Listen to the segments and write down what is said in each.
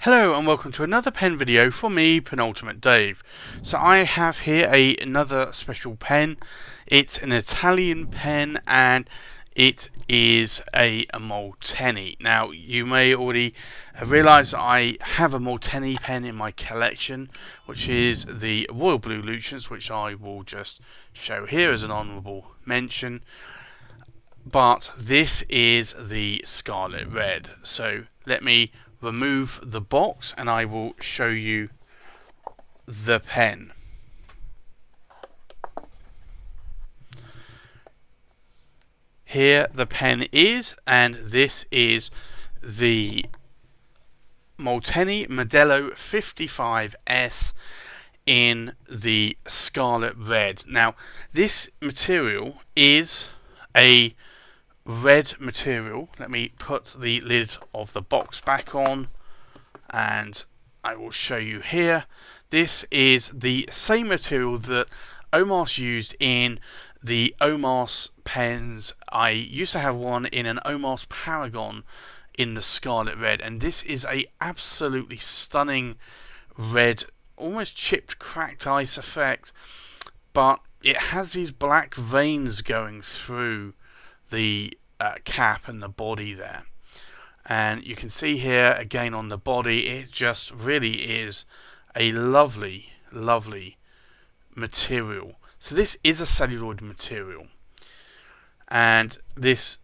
Hello and welcome to another pen video from me, Penultimate Dave. So I have here another special pen. It's an Italian pen and it is a Molteni. Now you may already have realised that I have a Molteni pen in my collection, which is the Royal Blue Lucians, which I will just show here as an honourable mention. But this is the Scarlet Red. So let me remove the box and I will show you the pen. Here the pen is, and this is the Molteni Modello 55S in the Scarlet Red. Now this material is a red material. Let me put the lid of the box back on and I will show you here. This is the same material that Omas used in the Omas pens. I used to have one in an Omas Paragon in the Scarlet Red, and this is a absolutely stunning red, almost chipped cracked ice effect, but it has these black veins going through the cap and the body there, and you can see here again on the body it just really is a lovely material. So this is a celluloid material, and this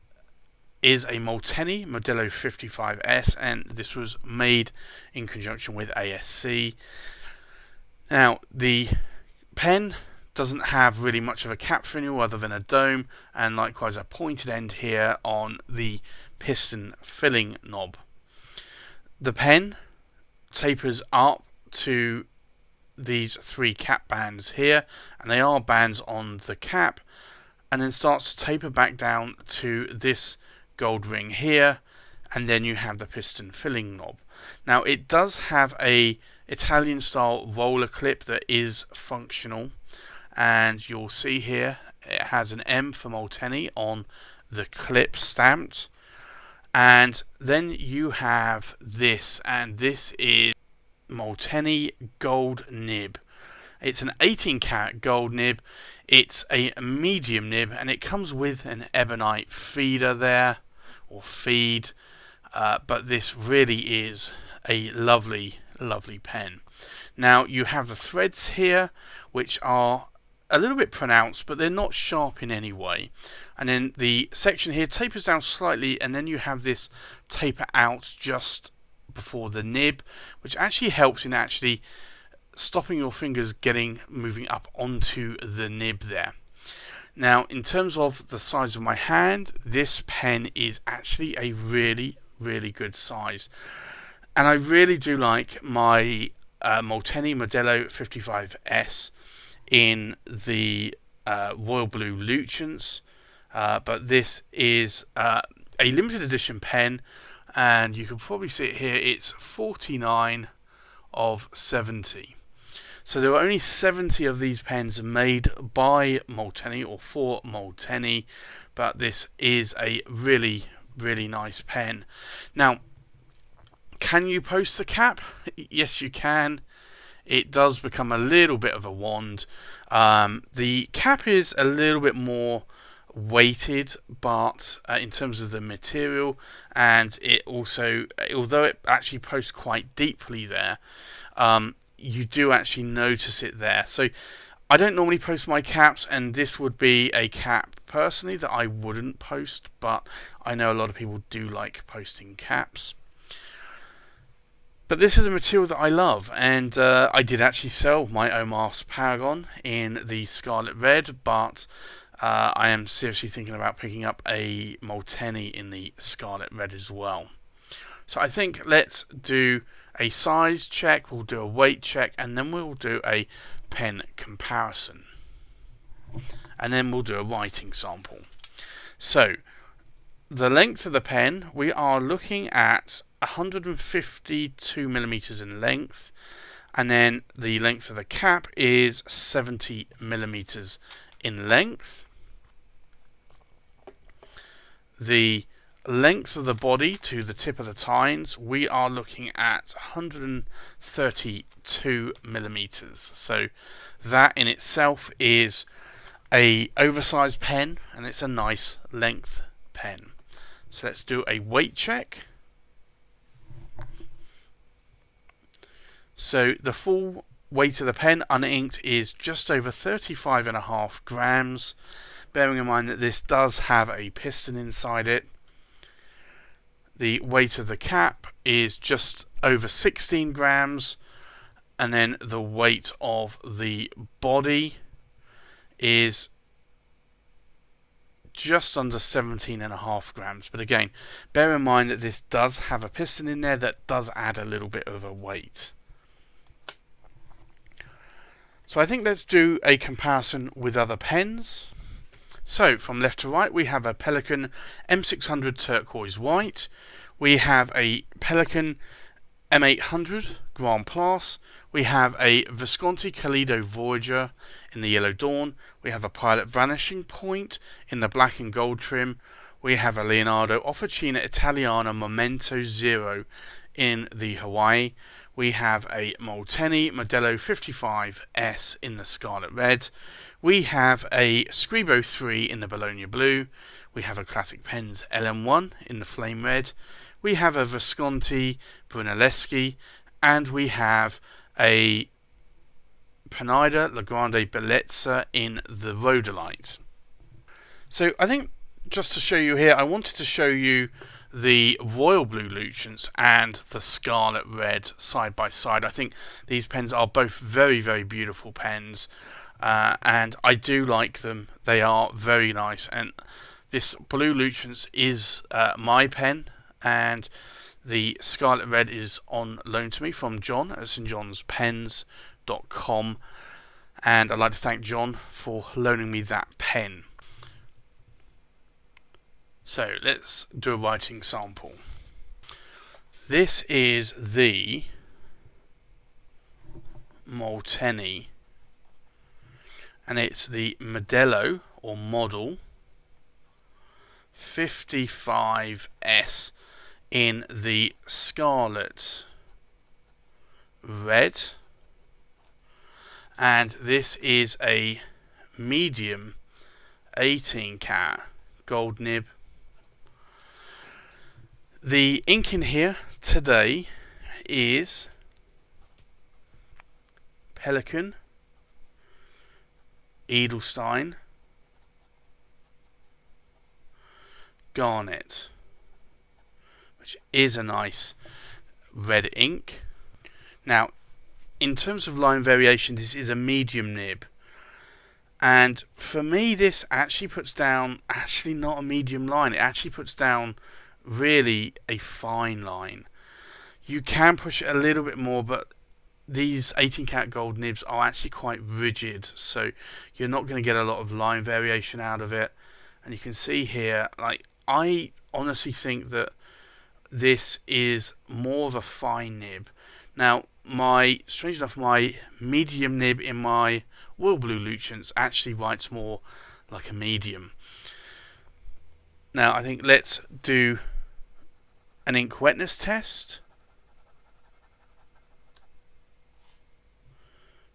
is a Molteni Modello 55S, and this was made in conjunction with ASC. Now the pen doesn't have really much of a cap finial other than a dome, and likewise a pointed end here on the piston filling knob. The pen tapers up to these three cap bands here, and they are bands on the cap, and then starts to taper back down to this gold ring here, and then you have the piston filling knob. Now it does have a Italian style roller clip that is functional, and you'll see here it has an M for Molteni on the clip stamped, and then you have this, and this is Molteni gold nib. It's an 18 karat gold nib. It's a medium nib, and it comes with an ebonite feeder there, or feed, but this really is a lovely pen. Now you have the threads here, which are a little bit pronounced, but they're not sharp in any way. And then the section here tapers down slightly, and then you have this taper out just before the nib, which actually helps in actually stopping your fingers moving up onto the nib there. Now in terms of the size of my hand, this pen is actually a really good size, and I really do like my Molteni Modello 55S in the Royal Blue Lucians, but this is a limited edition pen, and you can probably see it here. It's 49 of 70. So there are only 70 of these pens made by Molteni or for Molteni, but this is a really nice pen. Now, can you post the cap? Yes, you can. It does become a little bit of a wand. The cap is a little bit more weighted, but in terms of the material, and it also, although it actually posts quite deeply there, you do actually notice it there. So I don't normally post my caps, and this would be a cap personally that I wouldn't post, but I know a lot of people do like posting caps. But this is a material that I love, and I did actually sell my Omas Paragon in the Scarlet Red, but I am seriously thinking about picking up a Molteni in the Scarlet Red as well. So I think let's do a size check, we'll do a weight check, and then we'll do a pen comparison. And then we'll do a writing sample. So the length of the pen, we are looking at 152 millimeters in length, and then the length of the cap is 70 millimeters in length. The length of the body to the tip of the tines, we are looking at 132 millimeters. So that in itself is a oversized pen, and it's a nice length pen. So let's do a weight check. So the full weight of the pen uninked is just over 35.5 grams, bearing in mind that this does have a piston inside it. The weight of the cap is just over 16 grams, and then the weight of the body is just under 17.5 grams. But again, bear in mind that this does have a piston in there that does add a little bit of a weight. So I think let's do a comparison with other pens. So from left to right, we have a Pelikan M600 turquoise white. We have a Pelikan M800 Grand Place. We have a Visconti Kaleido Voyager in the yellow dawn. We have a Pilot Vanishing Point in the black and gold trim. We have a Leonardo Officina Italiana Momento Zero in the Hawaii. We have a Molteni Modello 55S in the Scarlet Red. We have a Scribo 3 in the Bologna Blue. We have a Classic Pens LM1 in the Flame Red. We have a Visconti Brunelleschi, and we have a Pineda La Grande Bellezza in the Rhodolite. So I think just to show you here, I wanted to show you the Royal Blue Lucents and the Scarlet Red side by side. I think these pens are both very, very beautiful pens, and I do like them. They are very nice, and this Blue Lucents is my pen, and the Scarlet Red is on loan to me from John at stjohnspens.com, and I'd like to thank John for loaning me that pen. So let's do a writing sample. This is the Molteni, and it's the Modello or Model 55S in the Scarlet Red, and this is a medium 18 cat gold nib. The ink in here today is Pelikan, Edelstein, Garnet, which is a nice red ink. Now, in terms of line variation, this is a medium nib, and for me this actually puts down, actually not a medium line, it actually puts down really a fine line. You can push it a little bit more, but these 18 karat gold nibs are actually quite rigid, so you're not going to get a lot of line variation out of it. And you can see here, like, I honestly think that this is more of a fine nib. Now, strange enough, my medium nib in my Royal Blue Lucents actually writes more like a medium. Now, I think let's do an ink wetness test.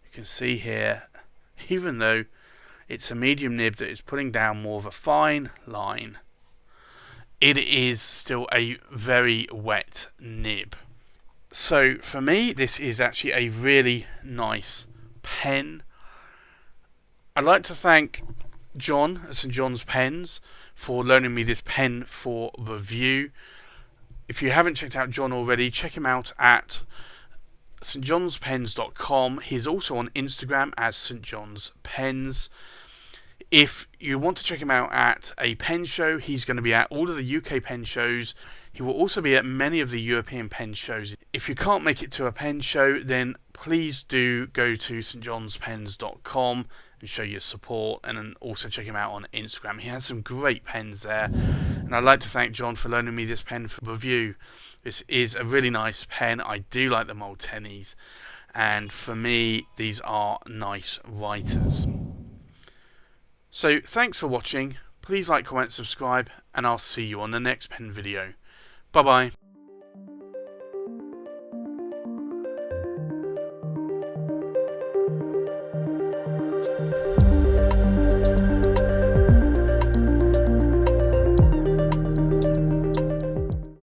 You can see here, even though it's a medium nib that is putting down more of a fine line, it is still a very wet nib. So for me, this is actually a really nice pen. I'd like to thank John at St John's Pens for loaning me this pen for review. If you haven't checked out John already, check him out at stjohnspens.com. He's also on Instagram as St John's Pens. If you want to check him out at a pen show, he's going to be at all of the UK pen shows. He will also be at many of the European pen shows. If you can't make it to a pen show, then please do go to stjohnspens.com and show your support, and then also check him out on Instagram. He has some great pens there, and I'd like to thank John for loaning me this pen for review. This is a really nice pen. I do like the Moltenis, and for me these are nice writers. So thanks for watching. Please like, comment, subscribe, and I'll see you on the next pen video. Bye bye.